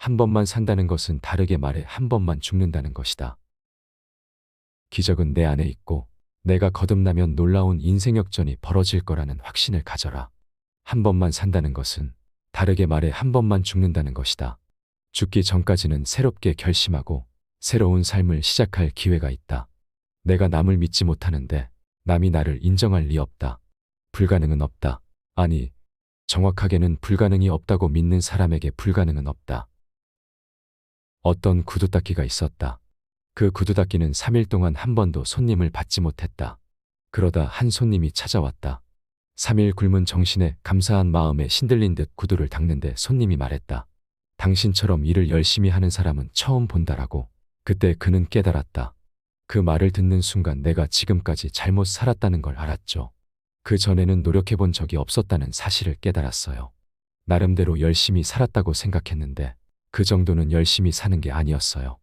한 번만 산다는 것은 다르게 말해 한 번만 죽는다는 것이다. 기적은 내 안에 있고 내가 거듭나면 놀라운 인생 역전이 벌어질 거라는 확신을 가져라. 한 번만 산다는 것은 다르게 말해 한 번만 죽는다는 것이다. 죽기 전까지는 새롭게 결심하고 새로운 삶을 시작할 기회가 있다. 내가 남을 믿지 못하는데 남이 나를 인정할 리 없다. 불가능은 없다. 아니, 정확하게는 불가능이 없다고 믿는 사람에게 불가능은 없다. 어떤 구두닦이가 있었다. 그 구두닦이는 3일 동안 한 번도 손님을 받지 못했다. 그러다 한 손님이 찾아왔다. 3일 굶은 정신에 감사한 마음에 신들린 듯 구두를 닦는데 손님이 말했다. 당신처럼 일을 열심히 하는 사람은 처음 본다라고. 그때 그는 깨달았다. 그 말을 듣는 순간 내가 지금까지 잘못 살았다는 걸 알았죠. 그 전에는 노력해 본 적이 없었다는 사실을 깨달았어요. 나름대로 열심히 살았다고 생각했는데 그 정도는 열심히 사는 게 아니었어요.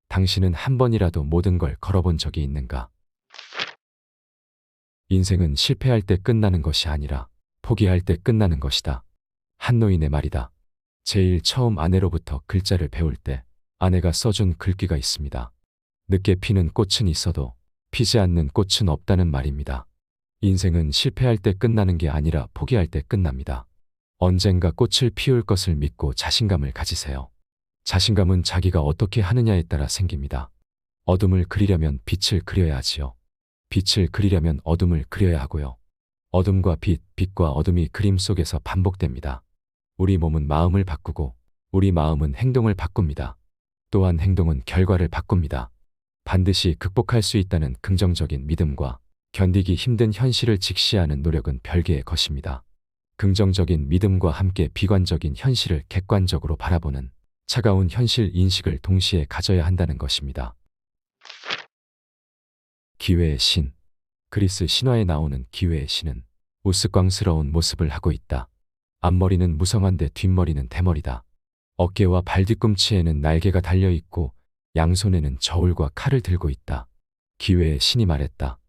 당신은 한 번이라도 모든 걸 걸어본 적이 있는가? 인생은 실패할 때 끝나는 것이 아니라 포기할 때 끝나는 것이다. 한 노인의 말이다. 제일 처음 아내로부터 글자를 배울 때 아내가 써준 글귀가 있습니다. 늦게 피는 꽃은 있어도 피지 않는 꽃은 없다는 말입니다. 인생은 실패할 때 끝나는 게 아니라 포기할 때 끝납니다. 언젠가 꽃을 피울 것을 믿고 자신감을 가지세요. 자신감은 자기가 어떻게 하느냐에 따라 생깁니다. 어둠을 그리려면 빛을 그려야 하지요. 빛을 그리려면 어둠을 그려야 하고요. 어둠과 빛, 빛과 어둠이 그림 속에서 반복됩니다. 우리 몸은 마음을 바꾸고 우리 마음은 행동을 바꿉니다. 또한 행동은 결과를 바꿉니다. 반드시 극복할 수 있다는 긍정적인 믿음과 견디기 힘든 현실을 직시하는 노력은 별개의 것입니다. 긍정적인 믿음과 함께 비관적인 현실을 객관적으로 바라보는 차가운 현실 인식을 동시에 가져야 한다는 것입니다. 기회의 신. 그리스 신화에 나오는 기회의 신은 우스꽝스러운 모습을 하고 있다. 앞머리는 무성한데 뒷머리는 대머리다. 어깨와 발 뒤꿈치에는 날개가 달려있고 양손에는 저울과 칼을 들고 있다. 기회의 신이 말했다.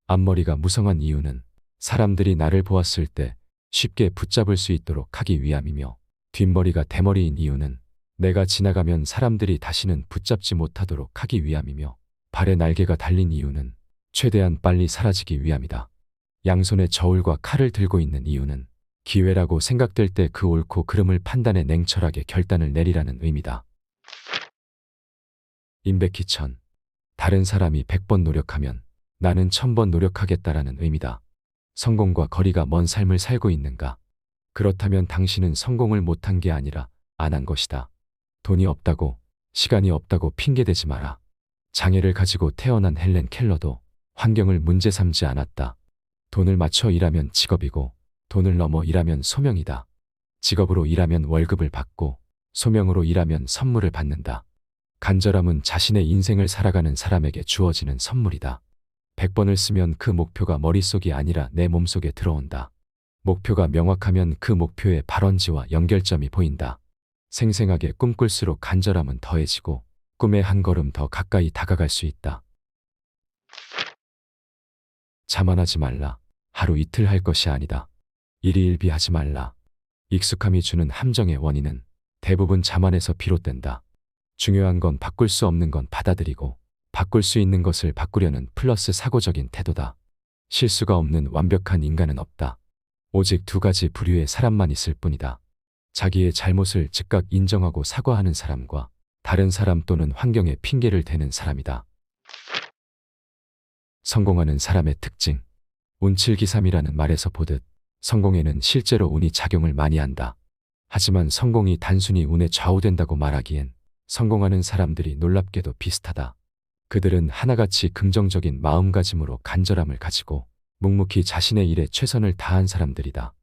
앞머리가 무성한 이유는 사람들이 나를 보았을 때 쉽게 붙잡을 수 있도록 하기 위함이며, 뒷머리가 대머리인 이유는 내가 지나가면 사람들이 다시는 붙잡지 못하도록 하기 위함이며, 발에 날개가 달린 이유는 최대한 빨리 사라지기 위함이다. 양손에 저울과 칼을 들고 있는 이유는 기회라고 생각될 때 그 옳고 그름을 판단해 냉철하게 결단을 내리라는 의미다. 임백희천. 다른 사람이 100번 노력하면 나는 1000번 노력하겠다라는 의미다. 성공과 거리가 먼 삶을 살고 있는가? 그렇다면 당신은 성공을 못한 게 아니라 안 한 것이다. 돈이 없다고, 시간이 없다고 핑계대지 마라. 장애를 가지고 태어난 헬렌 켈러도 환경을 문제 삼지 않았다. 돈을 맞춰 일하면 직업이고 돈을 넘어 일하면 소명이다. 직업으로 일하면 월급을 받고 소명으로 일하면 선물을 받는다. 간절함은 자신의 인생을 살아가는 사람에게 주어지는 선물이다. 100번을 쓰면 그 목표가 머릿속이 아니라 내 몸속에 들어온다. 목표가 명확하면 그 목표의 발원지와 연결점이 보인다. 생생하게 꿈꿀수록 간절함은 더해지고 꿈에 한 걸음 더 가까이 다가갈 수 있다. 자만하지 말라. 하루 이틀 할 것이 아니다. 일희일비하지 말라. 익숙함이 주는 함정의 원인은 대부분 자만에서 비롯된다. 중요한 건 바꿀 수 없는 건 받아들이고 바꿀 수 있는 것을 바꾸려는 플러스 사고적인 태도다. 실수가 없는 완벽한 인간은 없다. 오직 두 가지 부류의 사람만 있을 뿐이다. 자기의 잘못을 즉각 인정하고 사과하는 사람과 다른 사람 또는 환경에 핑계를 대는 사람이다. 성공하는 사람의 특징. 운칠기삼이라는 말에서 보듯 성공에는 실제로 운이 작용을 많이 한다. 하지만 성공이 단순히 운에 좌우된다고 말하기엔 성공하는 사람들이 놀랍게도 비슷하다. 그들은 하나같이 긍정적인 마음가짐으로 간절함을 가지고 묵묵히 자신의 일에 최선을 다한 사람들이다.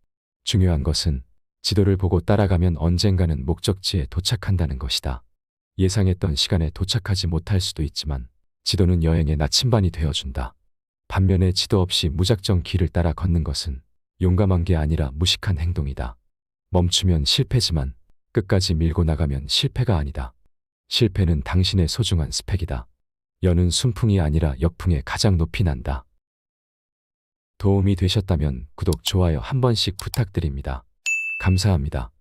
중요한 것은 지도를 보고 따라가면 언젠가는 목적지에 도착한다는 것이다. 예상했던 시간에 도착하지 못할 수도 있지만 지도는 여행의 나침반이 되어준다. 반면에 지도 없이 무작정 길을 따라 걷는 것은 용감한 게 아니라 무식한 행동이다. 멈추면 실패지만 끝까지 밀고 나가면 실패가 아니다. 실패는 당신의 소중한 스펙이다. 연은 순풍이 아니라 역풍에 가장 높이 난다. 도움이 되셨다면 구독, 좋아요 한 번씩 부탁드립니다. 감사합니다.